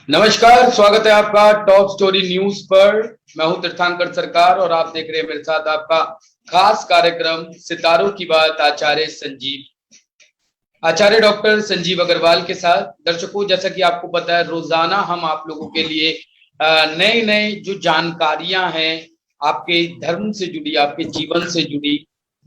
नमस्कार, स्वागत है आपका टॉप स्टोरी न्यूज पर। मैं हूं तीर्थंकर सरकार और आप देख रहे हैं मेरे साथ आपका खास कार्यक्रम सितारों की बात आचार्य डॉक्टर संजीव अग्रवाल के साथ। दर्शकों, जैसा कि आपको पता है, रोजाना हम आप लोगों के लिए नए नए जो जानकारियां हैं आपके धर्म से जुड़ी, आपके जीवन से जुड़ी,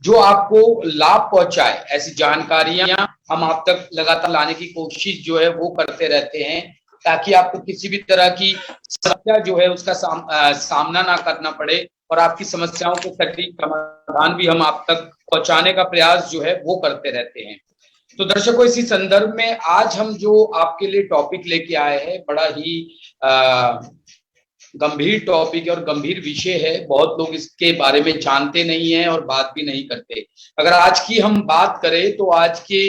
जो आपको लाभ पहुंचाए, ऐसी जानकारियां हम आप तक लगातार लाने की कोशिश जो है वो करते रहते हैं, ताकि आपको किसी भी तरह की समस्या जो है उसका सामना ना करना पड़े और आपकी समस्याओं के सटीक समाधान भी हम आप तक पहुंचाने का प्रयास जो है वो करते रहते हैं। तो दर्शकों, इसी संदर्भ में आज हम जो आपके लिए टॉपिक लेके आए हैं, बड़ा ही गंभीर टॉपिक है और गंभीर विषय है। बहुत लोग इसके बारे में जानते नहीं हैं और बात भी नहीं करते। अगर आज की हम बात करें तो आज के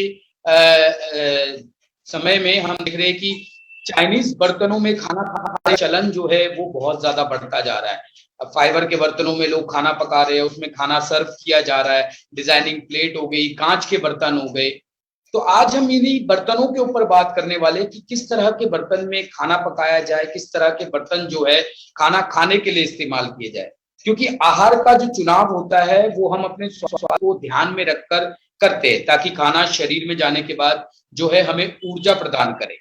समय में हम देख रहे हैं कि चाइनीज बर्तनों में खाना खाने का चलन जो है वो बहुत ज्यादा बढ़ता जा रहा है। अब फाइबर के बर्तनों में लोग खाना पका रहे हैं, उसमें खाना सर्व किया जा रहा है। डिजाइनिंग प्लेट हो गई, कांच के बर्तन हो गए। तो आज हम इन्हीं बर्तनों के ऊपर बात करने वाले कि किस तरह के बर्तन में खाना पकाया जाए, किस तरह के बर्तन जो है खाना खाने के लिए इस्तेमाल किए जाए। क्योंकि आहार का जो चुनाव होता है वो हम अपने स्वास्थ्य को ध्यान में रखकर करते हैं, ताकि खाना शरीर में जाने के बाद जो है हमें ऊर्जा प्रदान करे,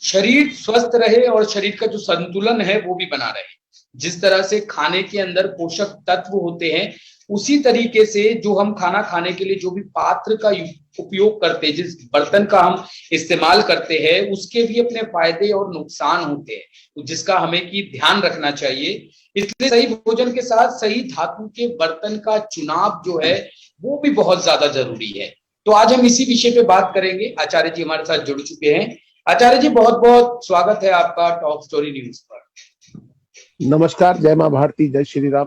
शरीर स्वस्थ रहे और शरीर का जो संतुलन है वो भी बना रहे। जिस तरह से खाने के अंदर पोषक तत्व होते हैं, उसी तरीके से जो हम खाना खाने के लिए जो भी पात्र का उपयोग करते हैं, जिस बर्तन का हम इस्तेमाल करते हैं, उसके भी अपने फायदे और नुकसान होते हैं, जिसका हमें की ध्यान रखना चाहिए। इसलिए सही भोजन के साथ सही धातु के बर्तन का चुनाव जो है वो भी बहुत ज्यादा जरूरी है। तो आज हम इसी विषय पे बात करेंगे। आचार्य जी हमारे साथ जुड़ चुके हैं। आचार्य जी, बहुत बहुत स्वागत है आपका टॉप स्टोरी न्यूज पर। नमस्कार, जय मां भारती, जय श्री राम।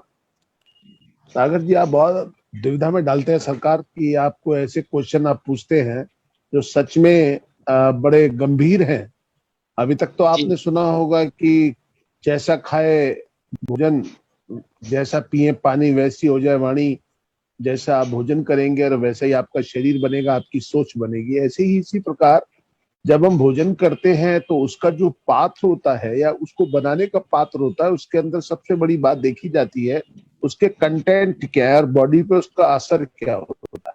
सागर जी, आप बहुत दुविधा में डालते हैं सरकार की। आपको ऐसे क्वेश्चन आप पूछते हैं जो सच में बड़े गंभीर हैं। अभी तक तो आपने सुना होगा कि जैसा खाए भोजन, जैसा पिए पानी, वैसी हो जाए वाणी। जैसा आप भोजन करेंगे और वैसा ही आपका शरीर बनेगा, आपकी सोच बनेगी। ऐसे ही इसी प्रकार जब हम भोजन करते हैं तो उसका जो पात्र होता है या उसको बनाने का पात्र होता है, उसके अंदर सबसे बड़ी बात देखी जाती है उसके कंटेंट क्या है और बॉडी पे उसका असर क्या होता है।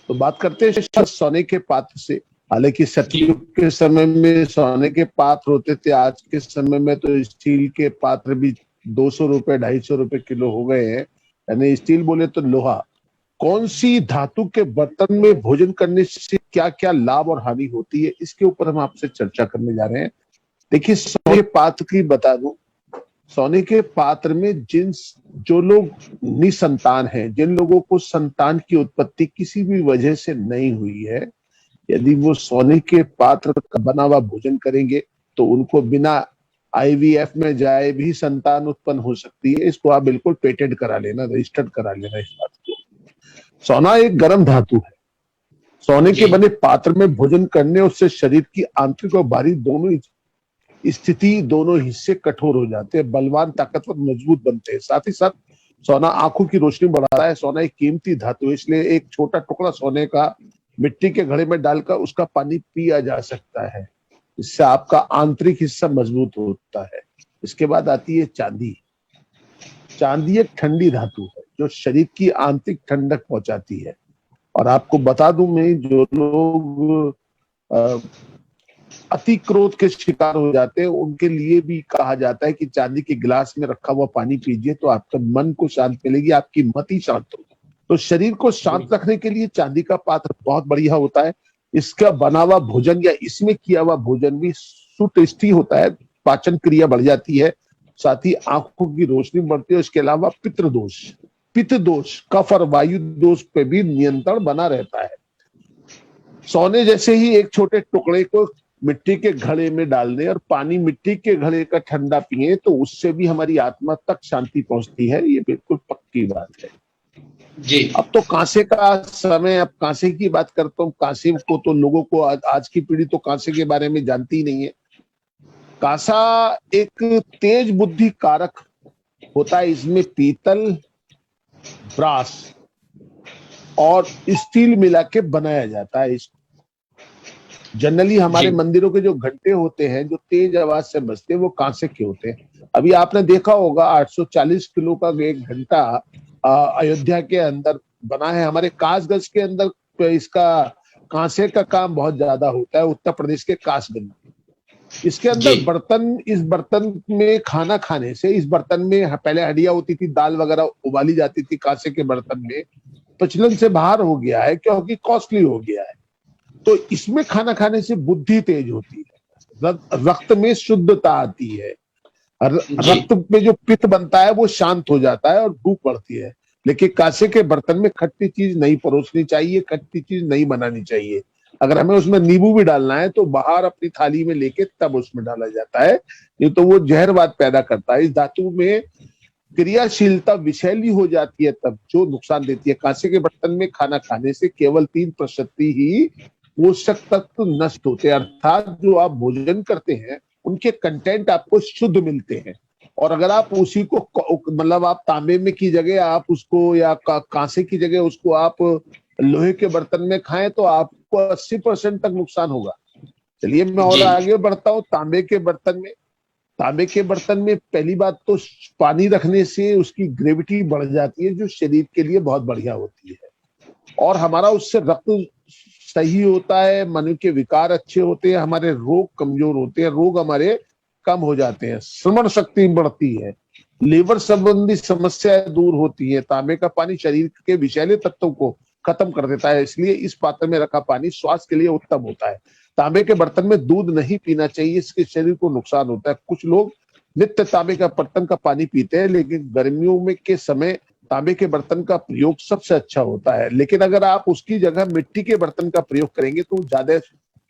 तो बात करते हैं सोने के पात्र से। हालांकि सतयुग के समय में सोने के पात्र होते थे, आज के समय में तो स्टील के पात्र भी 200 रुपए 250 रुपए किलो हो गए हैं। यानी स्टील बोले तो लोहा। कौन सी धातु के बर्तन में भोजन करने से क्या क्या लाभ और हानि होती है, इसके ऊपर हम आपसे चर्चा करने जा रहे हैं। देखिए, सोने के पात्र की बता दूं, सोने के पात्र में जो लोग निसंतान हैं, जिन लोगों को संतान की उत्पत्ति किसी भी वजह से नहीं हुई है, यदि वो सोने के पात्र का बना हुआ भोजन करेंगे तो उनको बिना आईवीएफ में जाए भी संतान उत्पन्न हो सकती है। इसको आप बिल्कुल पेटेंट करा लेना, रजिस्टर्ड करा लेना इस बात को। सोना एक गर्म धातु है। सोने के बने पात्र में भोजन करने उससे शरीर की आंतरिक और बाहरी दोनों स्थिति, दोनों हिस्से कठोर हो जाते हैं, बलवान, ताकतवर, मजबूत बनते हैं। साथ ही साथ सोना आंखों की रोशनी बढ़ाता है। सोना एक कीमती धातु है, इसलिए एक छोटा टुकड़ा सोने का मिट्टी के घड़े में डालकर उसका पानी पिया जा सकता है। इससे आपका आंतरिक हिस्सा मजबूत होता है। इसके बाद आती है चांदी। चांदी एक ठंडी धातु है जो शरीर की आंतरिक ठंडक पहुंचाती है। और आपको बता दूं मैं, जो लोग अति क्रोध के शिकार हो जाते हैं उनके लिए भी कहा जाता है कि चांदी के गिलास में रखा हुआ पानी पीजिए तो आपका मन को शांत मिलेगी, आपकी मति शांत होगी। तो शरीर को शांत रखने के लिए चांदी का पात्र बहुत बढ़िया होता है। इसका बना हुआ भोजन या इसमें किया हुआ भोजन भी सुटेस्टी होता है, पाचन क्रिया बढ़ जाती है, साथ ही आंखों की रोशनी बढ़ती है। इसके अलावा पित्त दोष, कफ और वायु दोष पे भी नियंत्रण बना रहता है। सोने जैसे ही एक छोटे टुकड़े को मिट्टी के घड़े में डाल दें और पानी मिट्टी के घड़े का ठंडा पिए तो उससे भी हमारी आत्मा तक शांति पहुंचती है। ये बिल्कुल पक्की बात है जी। अब तो कांसे का समय, अब कांसे की बात करता हूँ। कांसे को तो लोगों को आज की पीढ़ी तो कांसे के बारे में जानती ही नहीं है। कांसा एक तेज बुद्धि कारक होता है। इसमें पीतल, ब्रास और स्टील मिला के बनाया जाता है। जनरली हमारे जी मंदिरों के जो घंटे होते हैं जो तेज आवाज से बजते हैं वो कांसे के होते हैं। अभी आपने देखा होगा 840 किलो का एक घंटा अयोध्या के अंदर बना है। हमारे कासगंज के अंदर तो इसका कांसे का काम बहुत ज्यादा होता है, उत्तर प्रदेश के कासगंज में। इसके अंदर जी बर्तन, इस बर्तन में खाना खाने से, इस बर्तन में पहले हड्डियां होती थी, दाल वगैरह उबाली जाती थी कांसे के बर्तन में, प्रचलन से बाहर हो गया है क्योंकि कॉस्टली हो गया है। तो इसमें खाना खाने से बुद्धि तेज होती है, रक्त में शुद्धता आती है, जी रक्त में जो पित्त बनता है वो शांत हो जाता है और भूख बढ़ती है। लेकिन कांसे के बर्तन में खट्टी चीज नहीं परोसनी चाहिए, खट्टी चीज नहीं बनानी चाहिए। अगर हमें उसमें नींबू भी डालना है तो बाहर अपनी थाली में लेके तब उसमें डाला जाता है, नहीं तो वो जहरवाद पैदा करता है। इस धातु में क्रियाशीलता विषैली हो जाती है तब जो नुकसान देती है। कांसे के बर्तन में खाना खाने से केवल 3% ही पोषक तत्व नष्ट होते हैं, अर्थात जो आप भोजन करते हैं उनके कंटेंट आपको शुद्ध मिलते हैं। और अगर आप उसी को मतलब आप तांबे में की जगह आप उसको या कांसे की जगह उसको आप लोहे के बर्तन में खाएं तो आपको 80% तक नुकसान होगा। चलिए मैं और जी आगे बढ़ता हूँ। तांबे के बर्तन में पहली बात तो पानी रखने से उसकी ग्रेविटी बढ़ जाती है जो शरीर के लिए बहुत बढ़िया होती है, और हमारा उससे रक्त सही होता है, मन के विकार अच्छे होते हैं, हमारे रोग कमजोर होते हैं, रोग हमारे कम हो जाते हैं, श्रवण शक्ति बढ़ती है, लीवर संबंधी समस्याएं दूर होती है। तांबे का पानी शरीर के विषैले तत्वों को खत्म कर देता है, इसलिए इस पात्र में रखा पानी स्वास्थ्य के लिए उत्तम होता है। तांबे के बर्तन में दूध नहीं पीना चाहिए, इसके शरीर को नुकसान होता है। कुछ लोग नित्य तांबे का बर्तन का पानी पीते हैं, लेकिन गर्मियों में के समय तांबे के बर्तन का प्रयोग सबसे अच्छा होता है। लेकिन अगर आप उसकी जगह मिट्टी के बर्तन का प्रयोग करेंगे तो ज्यादा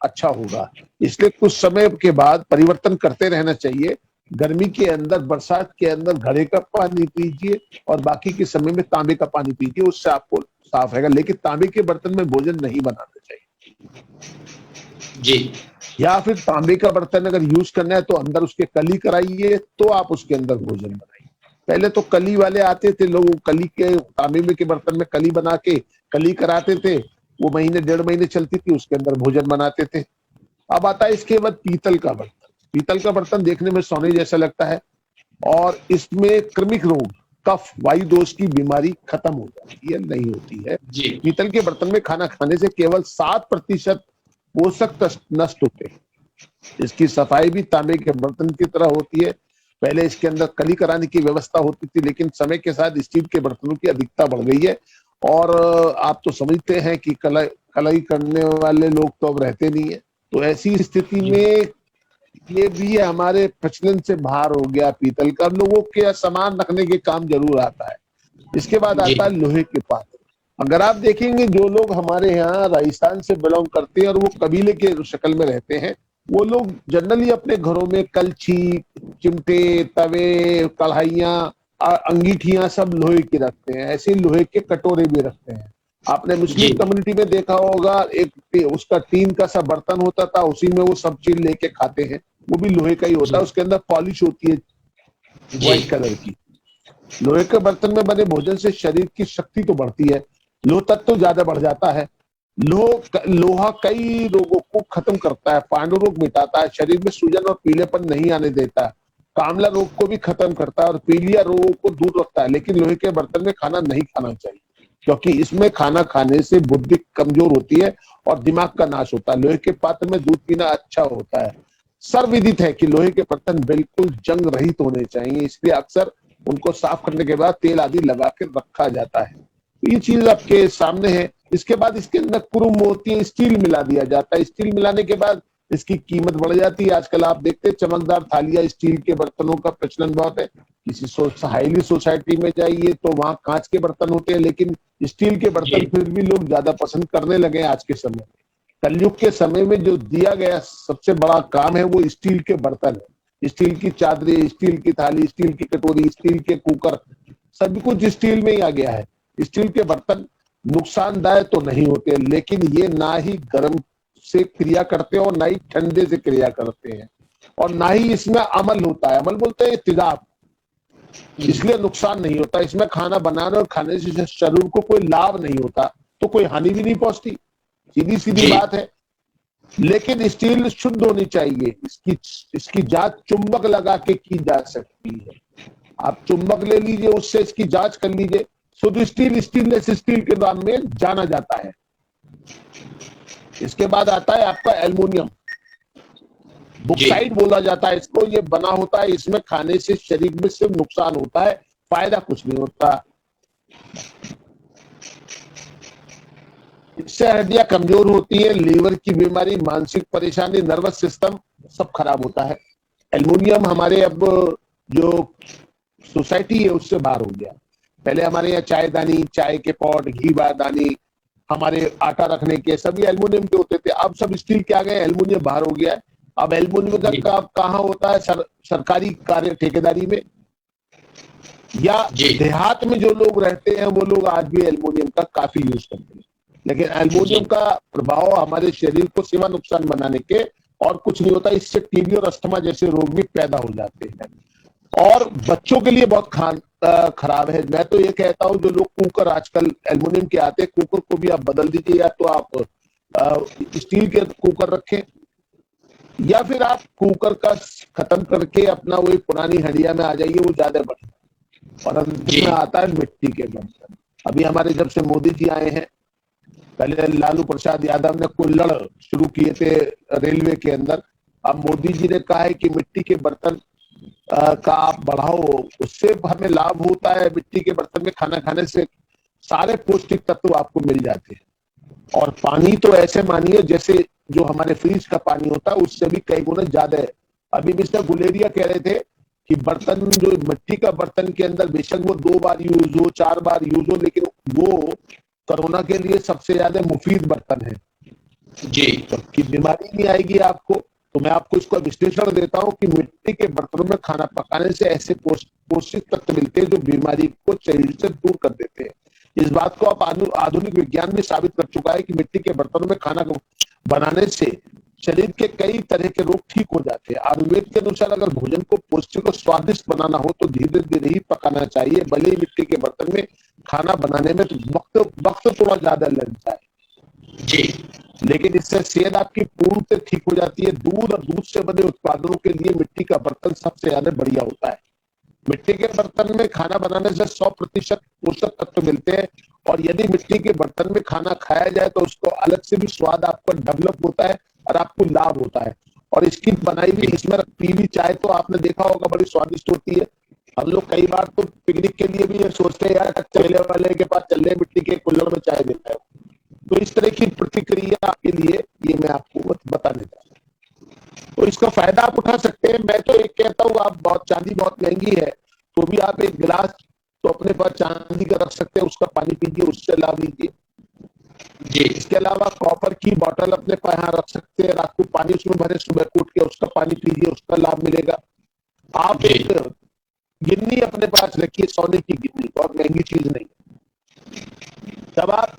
अच्छा होगा। इसलिए कुछ समय के बाद परिवर्तन करते रहना चाहिए। गर्मी के अंदर, बरसात के अंदर घड़े का पानी पीजिए और बाकी के समय में तांबे का पानी पीजिए, उससे आपको साफ रहेगा। लेकिन तांबे के बर्तन में भोजन नहीं बनाना चाहिए। जी या फिर तांबे का बर्तन अगर यूज करना है तो अंदर उसके कली कराइए तो आप उसके अंदर भोजन बनाइए। पहले तो कली वाले आते थे, लोग कली के तांबे में के बर्तन में कली बना के कली कराते थे, वो महीने 1.5 महीने चलती थी, उसके अंदर भोजन बनाते थे। अब आता है इसके बाद पीतल का बर्तन। पीतल का बर्तन देखने में सोने जैसा लगता है और इसमें कृमिक रोग, कफ, वायु दोष की बीमारी खत्म हो जाती है, नहीं होती है। जी पीतल के बर्तन में खाना खाने से केवल 7% पोषक तत्व नष्ट होते हैं। इसकी सफाई भी तांबे के बर्तन की तरह होती है। पहले इसके अंदर कली कराने की व्यवस्था होती थी, लेकिन समय के साथ स्टील के बर्तनों की अधिकता बढ़ गई है। और आप तो समझते हैं कि कलाई करने वाले लोग तो अब रहते नहीं है, तो ऐसी स्थिति में ये भी हमारे प्रचलन से बाहर हो गया पीतल का। लोगों के सामान रखने के काम जरूर आता है। इसके बाद जी आता है लोहे के पात्र। अगर आप देखेंगे जो लोग हमारे यहाँ राजस्थान से बिलोंग करते हैं और वो कबीले के शक्ल में रहते हैं, वो लोग जनरली अपने घरों में कलछी, चिमटे, तवे, कढ़ाइयाँ, अंगीठियां सब लोहे की रखते हैं। ऐसे लोहे के कटोरे भी रखते हैं। आपने मुस्लिम जी कम्युनिटी में देखा होगा, एक उसका टीन का सा बर्तन होता था, उसी में वो सब चीज लेके खाते हैं, वो भी लोहे का ही होता है, उसके अंदर पॉलिश होती है जी व्हाइट कलर की। लोहे के बर्तन में बने भोजन से शरीर की शक्ति तो बढ़ती है, लोह तत्व तो ज्यादा बढ़ जाता है। लोहा कई रोगों को खत्म करता है, पांडु रोग मिटाता है, शरीर में सूजन और पीलेपन नहीं आने देता है, कामला रोग को भी खत्म करता है और पीलिया रोगों को दूर रखता है। लेकिन लोहे के बर्तन में खाना नहीं खाना चाहिए, क्योंकि इसमें खाना खाने से बुद्धि कमजोर होती है और दिमाग का नाश होता है। लोहे के पात्र में दूध पीना अच्छा होता है। सर्वविदित है कि लोहे के बर्तन बिल्कुल जंग रहित होने चाहिए, इसलिए अक्सर उनको साफ करने के बाद तेल आदि लगा के रखा जाता है। तो ये चीज आपके सामने है। इसके बाद इसके अंदर क्रोम मोती, स्टील मिला दिया जाता है। स्टील मिलाने के बाद इसकी कीमत बढ़ जाती है। आजकल आप देखते हैं चमकदार थालियां, स्टील के बर्तनों का प्रचलन बहुत है। किसी हाईली सोसाइटी में जाइए तो वहां कांच के बर्तन होते हैं, लेकिन स्टील के बर्तन जी फिर भी लोग ज्यादा पसंद करने लगे आज के समय में। कलयुग के समय में जो दिया गया सबसे बड़ा काम है वो स्टील के बर्तन है। स्टील की चादरें, स्टील की थाली, स्टील की कटोरी, स्टील के कुकर, सब कुछ स्टील में ही आ गया है। स्टील के बर्तन नुकसानदायक तो नहीं होते, लेकिन ये ना ही गर्म से क्रिया करते हैं और ना ही ठंडे से क्रिया करते हैं, और ना ही इसमें अमल होता है। अमल बोलते हैं तेजाब, इसलिए नुकसान नहीं होता। इसमें खाना बनाने और खाने से शरीर को कोई लाभ नहीं होता, तो कोई हानि भी नहीं पहुंचती। सीधी सीधी जी बात है। लेकिन स्टील शुद्ध होनी चाहिए। इसकी जांच चुंबक लगा के की जा सकती है। आप चुंबक ले लीजिए, उससे इसकी जांच कर लीजिए। शुद्ध स्टील स्टेनलेस स्टील के नाम में जाना जाता है। इसके बाद आता है आपका एल्युमिनियम, बुक्साइड बोला जाता है इसको। ये बना होता है, इसमें खाने से शरीर में सिर्फ नुकसान होता है, फायदा कुछ नहीं होता। इससे हड्डियां कमजोर होती है, लीवर की बीमारी, मानसिक परेशानी, नर्वस सिस्टम सब खराब होता है। एल्युमिनियम हमारे अब जो सोसाइटी है उससे बाहर हो गया। पहले हमारे यहाँ चायदानी, चाय के पॉट, घी दानी, हमारे आटा रखने के सभी एल्युमिनियम के होते थे। अब सब स्टील के आ गए, एल्युमिनियम बाहर हो गया है। अब एल्युमिनियम का काम कहाँ होता है? सरकारी कार्य ठेकेदारी में, या देहात में जो लोग रहते हैं वो लोग आज भी एल्युमिनियम का काफी यूज करते हैं। लेकिन एल्युमिनियम का प्रभाव हमारे शरीर को सिवा नुकसान बनाने के और कुछ नहीं होता। इससे टीबी और अस्थमा जैसे रोग भी पैदा हो जाते हैं, और बच्चों के लिए बहुत खराब है। मैं तो ये कहता हूँ, जो लोग कुकर आजकल एल्युमिनियम के आते हैं, कुकर को भी आप बदल दीजिए, या तो आप स्टील के कुकर रखें, या फिर आप कुकर का खत्म करके अपना वही पुरानी हंडिया में आ जाइए, वो ज्यादा बढ़िया। और अंत में आता है मिट्टी के बर्तन। अभी हमारे जब से मोदी जी आए हैं, पहले लालू प्रसाद यादव ने कुल्हड़ शुरू किए थे रेलवे के अंदर। अब मोदी जी ने कहा है कि मिट्टी के बर्तन का आप बढ़ाओ, उससे हमें लाभ होता है। मिट्टी के बर्तन में खाना खाने से सारे पौष्टिक तत्व आपको मिल जाते हैं। और पानी तो ऐसे मानिए जैसे जो हमारे फ्रिज का पानी होता है उससे भी कई गुना ज्यादा है। अभी मिस्टर गुलेरिया कह रहे थे कि बर्तन, जो मिट्टी का बर्तन के अंदर बेशक वो 2 बार यूज हो, 4 बार यूज हो, लेकिन वो कोरोना के लिए सबसे ज्यादा मुफीद बर्तन है जी, कि बीमारी नहीं आएगी आपको। तो मैं आपको इसका विश्लेषण देता हूं कि मिट्टी के बर्तनों में खाना पकाने से ऐसे पोषक तत्व मिलते हैं जो बीमारी को शरीर से दूर कर देते हैं। इस बात को अब आधुनिक विज्ञान भी साबित कर चुका है कि मिट्टी के बर्तनों में खाना बनाने से शरीर के कई तरह के रोग ठीक हो जाते हैं। आयुर्वेद के अनुसार अगर भोजन को पौष्टिक और स्वादिष्ट बनाना हो तो धीरे धीरे ही पकाना चाहिए। भले ही मिट्टी के बर्तन में खाना बनाने में तो वक्त थोड़ा ज्यादा लग जाए जी, लेकिन इससे सेहत आपकी पूर्ण से ठीक हो जाती है। दूध और दूध से बने उत्पादनों के लिए मिट्टी का बर्तन सबसे ज्यादा बढ़िया होता है। मिट्टी के बर्तन में खाना बनाने से 100% पोषक तत्व मिलते हैं, और यदि मिट्टी के बर्तन में खाना खाया जाए तो उसको अलग से भी स्वाद आपका डेवलप होता है और आपको लाभ होता है। और इसकी बनाई हुई इसमें पीली चाय तो आपने देखा होगा बड़ी स्वादिष्ट होती है। हम लोग कई बार तो पिकनिक के लिए भी ये सोचते हैं यार चले वाले के पास चल रहे, मिट्टी के कुल्हड़ में चाय देता है। तो इस तरह की प्रतिक्रिया के लिए ये मैं आपको बताने जा रहा हूँ। तो इसका फायदा आप उठा सकते हैं। मैं तो एक कहता हूँ, आप चांदी बहुत महंगी है तो भी आप एक गिलास तो अपने पास चांदी का रख सकते हैं, उसका पानी पीजिए, उससे लाभ लीजिए जी। इसके अलावा कॉपर की बोतल अपने पास यहाँ रख सकते हैं, रात को पानी उसमें भरे, सुबह कूट के उसका पानी पीजिए, उसका लाभ मिलेगा। आप एक गिन्नी अपने पास रखिए, सोने की गिन्नी, बहुत महंगी चीज नहीं। जब आप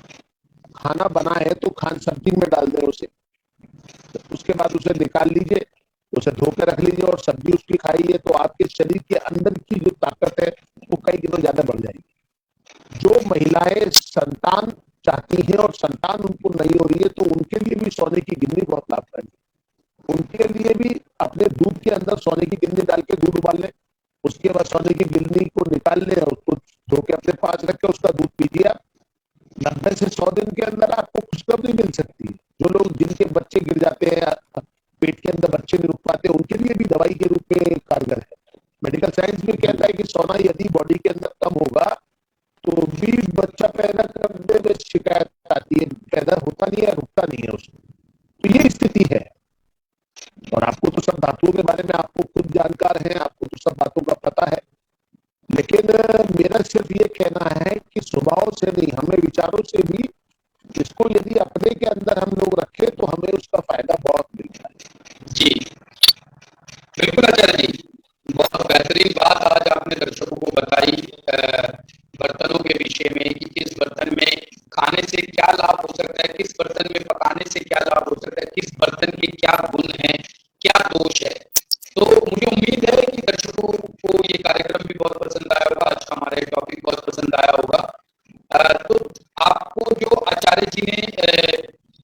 खाना बनाए तो खान सब्जी में डाल दें उसे, तो उसके बाद उसे निकाल लीजिए, उसे धो के रख लीजिए और सब्जी उसकी खाइए, तो आपके शरीर के अंदर की जो ताकत है वो कई गुना ज्यादा बढ़ जाएगी। जो महिलाएं संतान चाहती हैं और संतान उनको नहीं हो रही है तो उनके लिए भी सोने की गिन्नी बहुत लाभकारी है। उनके लिए भी अपने दूध के अंदर सोने की गिन्नी डाल के दूध उबाल लें, उसके बाद सोने की गिन्नी को निकाल लें और उसको धो के अपने पास रख के उसका दूध पीजिए। आप 90 से 100 दिन के अंदर आपको खुशखबरी मिल सकती है। जो लोग जिनके बच्चे गिर जाते हैं, पेट के अंदर बच्चे नहीं रुक पाते, उनके लिए भी दवाई के रूप में कारगर है। मेडिकल साइंस भी कहता है कि सोना यदि बॉडी के अंदर कम होगा तो भी बच्चा पैदा करने में शिकायत आती है, पैदा होता नहीं है, रुकता नहीं है उसमें। तो ये स्थिति है। और आपको तो सब धातुओं के बारे में आपको खुद जानकार है, आपको तो सब बातों का पता है, लेकिन मेरा सिर्फ ये कहना है कि स्वभाव से नहीं, हमें विचारों से भी इसको यदि अपने के अंदर हम लोग रखें तो हमें उसका फायदा बहुत मिलता है जी। बिल्कुल आचार्य जी, बहुत बेहतरीन बात आज आपने दर्शकों को बताई बर्तनों के विषय में कि किस बर्तन में खाने से क्या लाभ हो सकता है, किस बर्तन में पकाने से क्या लाभ हो सकता है, किस बर्तन के क्या गुण हैं, क्या दोष है। तो मुझे उम्मीद है कि दर्शकों को ये कार्यक्रम भी बहुत पसंद आया होगा, आज का हमारा टॉपिक बहुत पसंद आया होगा। तो आपको जो आचार्य जी ने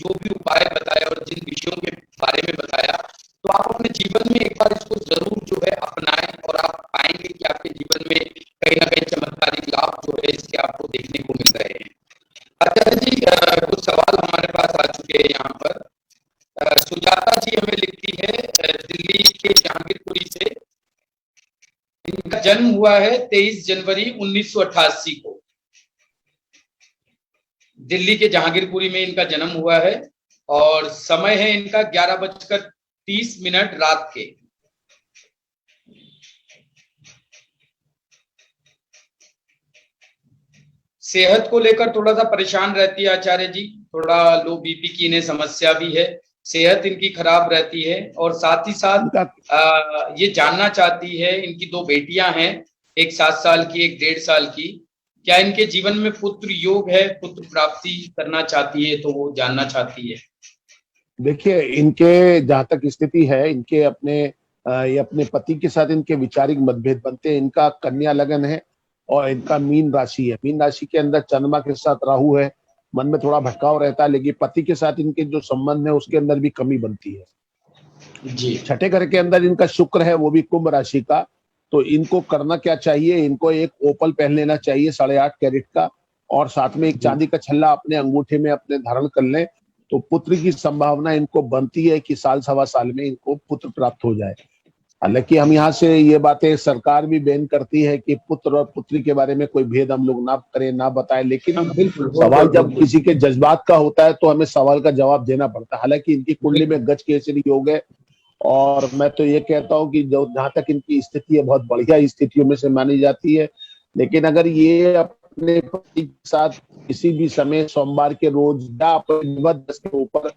जो भी उपाय बताए और जिन विषयों के बारे में बताया, तो आप अपने जीवन में एक बार इसको जरूर जो है अपनाएं और आप पाएंगे कि आपके जीवन में कहीं ना कहीं चमत्कारिक लाभ जो है इसके आपको देखने को मिल रहे हैं। आचार्य जी, कुछ सवाल हमारे पास आ चुके हैं यहाँ पर। सुजाता जी हमें लिखती है दिल्ली के जहांगीरपुरी से, इनका जन्म हुआ है 23 जनवरी 1988 को। दिल्ली के जहांगीरपुरी में इनका जन्म हुआ है और समय है इनका 11:30 रात के। सेहत को लेकर थोड़ा सा परेशान रहती है आचार्य जी, थोड़ा लो बीपी की इन्हें समस्या भी है, सेहत इनकी खराब रहती है और साथ ही साथ ये जानना चाहती है, इनकी 2 बेटियां हैं, एक 7 साल की, एक 1.5 साल की, क्या इनके जीवन में पुत्र योग है, पुत्र प्राप्ति करना चाहती है, तो वो जानना चाहती है। देखिए, इनके जहां तक स्थिति है, इनके ये अपने पति के साथ इनके विचारिक मतभेद बनते हैं। इनका कन्या लगन है और इनका मीन राशि है। मीन राशि के अंदर चंद्रमा के साथ राहु है, मन में थोड़ा भटकाव रहता है, लेकिन पति के साथ इनके जो संबंध है उसके अंदर भी कमी बनती है जी। छठे घर के अंदर इनका शुक्र है, वो भी कुंभ राशि का। तो इनको करना क्या चाहिए, इनको एक ओपल पहन लेना चाहिए 8.5 कैरेट का, और साथ में एक चांदी का छल्ला अपने अंगूठे में अपने धारण कर लें, तो पुत्र की संभावना इनको बनती है कि साल सवा साल में इनको पुत्र प्राप्त हो जाए। हालांकि हम यहाँ से ये बातें, सरकार भी बैन करती है कि पुत्र और पुत्री के बारे में कोई भेद हम लोग ना करें, ना बताएं, लेकिन सवाल जब किसी के जज्बात का होता है तो हमें सवाल का जवाब देना पड़ता है। हालांकि इनकी कुंडली में गज केसरी योग है और मैं तो ये कहता हूँ कि जो जहां तक इनकी स्थिति है बहुत बढ़िया स्थितियों में से मानी जाती है। लेकिन अगर ये अपने पति के साथ किसी भी समय सोमवार के रोज या अपने के ऊपर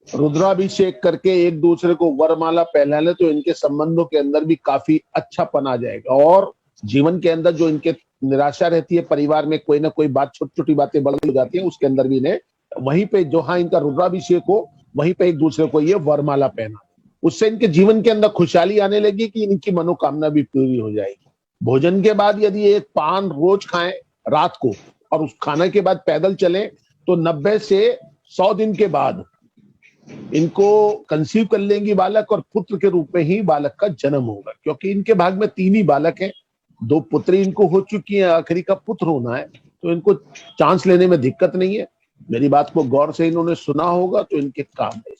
रुद्राभिषेक करके एक दूसरे को वरमाला पहना ले तो इनके संबंधों के अंदर भी काफी अच्छापन आ जाएगा। और जीवन के अंदर जो इनके निराशा रहती है, परिवार में कोई ना कोई बात, छोटी छोटी बातें बढ़ जाती है, उसके अंदर भी इन्हें वहीं पे जहां इनका रुद्राभिषेक हो वहीं पे एक दूसरे को ये वरमाला पहना, उससे इनके जीवन के अंदर खुशहाली आने लगी कि इनकी मनोकामना भी पूरी हो जाएगी। भोजन के बाद यदि एक पान रोज खाएं रात को और उस खाने के बाद पैदल चलें तो 90 से 100 दिन के बाद इनको कंसीव कर लेंगी बालक, और पुत्र के रूप में ही बालक का जन्म होगा, क्योंकि इनके भाग में 3 ही बालक हैं, 2 पुत्री इनको हो चुकी है, आखिरी का पुत्र होना है, तो इनको चांस लेने में दिक्कत नहीं है। मेरी बात को गौर से इन्होंने सुना होगा तो इनके काम है।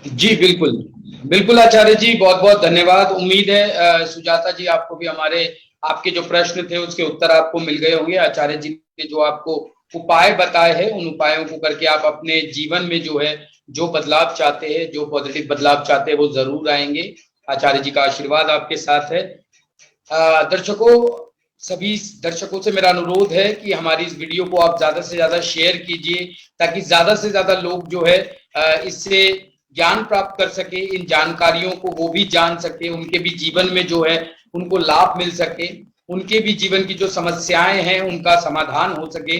जी बिल्कुल बिल्कुल आचार्य जी, बहुत बहुत धन्यवाद। उम्मीद है सुजाता जी आपको भी आपके जो प्रश्न थे उसके उत्तर आपको मिल गए होंगे। आचार्य जी ने जो आपको उपाय बताए हैं उन उपायों को करके आप अपने जीवन में जो है जो बदलाव चाहते हैं, जो पॉजिटिव बदलाव चाहते हैं वो जरूर आएंगे। आचार्य जी का आशीर्वाद आपके साथ है। सभी दर्शकों से मेरा अनुरोध है कि हमारी इस वीडियो को आप ज्यादा से ज्यादा शेयर कीजिए ताकि ज्यादा से ज्यादा लोग जो है इससे ज्ञान प्राप्त कर सके, इन जानकारियों को वो भी जान सके, उनके भी जीवन में जो है उनको लाभ मिल सके, उनके भी जीवन की जो समस्याएं हैं उनका समाधान हो सके।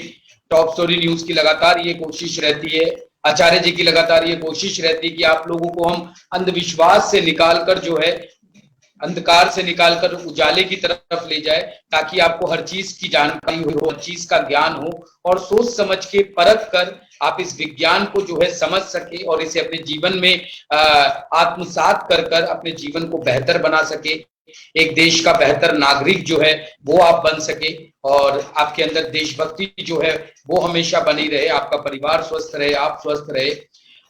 टॉप स्टोरी न्यूज की लगातार ये कोशिश रहती है, आचार्य जी की लगातार ये कोशिश रहती है कि आप लोगों को हम अंधविश्वास से निकालकर जो है, अंधकार से निकालकर उजाले की तरफ ले जाए, ताकि आपको हर चीज की जानकारी हो, हर चीज का ज्ञान हो और सोच समझ के परख कर आप इस विज्ञान को जो है समझ सके और इसे अपने जीवन में आत्मसात कर कर अपने जीवन को बेहतर बना सके। एक देश का बेहतर नागरिक जो है वो आप बन सके और आपके अंदर देशभक्ति जो है वो हमेशा बनी रहे, आपका परिवार स्वस्थ रहे, आप स्वस्थ रहे।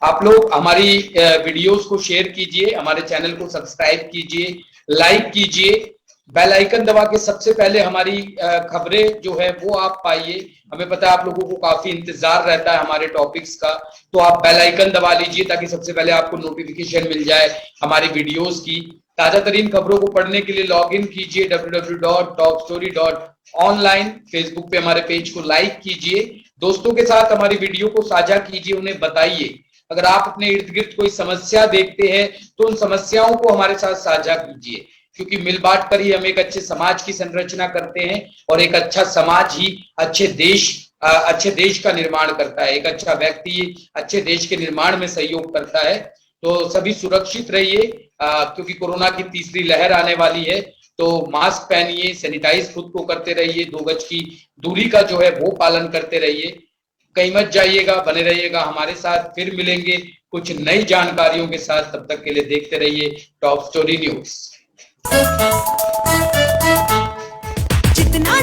आप लोग हमारी वीडियोस को शेयर कीजिए, हमारे चैनल को सब्सक्राइब कीजिए, लाइक कीजिए, बेल आइकन दबा के सबसे पहले हमारी खबरें जो है वो आप पाइए। हमें पता है आप लोगों को काफी इंतजार रहता है हमारे टॉपिक्स का, तो आप बेल आइकन दबा लीजिए ताकि सबसे पहले आपको नोटिफिकेशन मिल जाए हमारी वीडियोस की। ताजा तरीन खबरों को पढ़ने के लिए लॉग इन कीजिए www.topstory.online। फेसबुक पे हमारे पेज को लाइक कीजिए, दोस्तों के साथ हमारी वीडियो को साझा कीजिए, उन्हें बताइए। अगर आप अपने इर्द गिर्द कोई समस्या देखते हैं तो उन समस्याओं को हमारे साथ साझा कीजिए, क्योंकि मिल बांट कर ही हम एक अच्छे समाज की संरचना करते हैं और एक अच्छा समाज ही अच्छे देश का निर्माण करता है। एक अच्छा व्यक्ति अच्छे देश के निर्माण में सहयोग करता है। तो सभी सुरक्षित रहिए, क्योंकि कोरोना की तीसरी लहर आने वाली है। तो मास्क पहनिए, सैनिटाइज खुद को करते रहिए, 2 गज की दूरी का जो है वो पालन करते रहिए। कहीं मत जाइएगा, बने रहिएगा हमारे साथ। फिर मिलेंगे कुछ नई जानकारियों के साथ। तब तक के लिए देखते रहिए टॉप स्टोरी न्यूज। जितना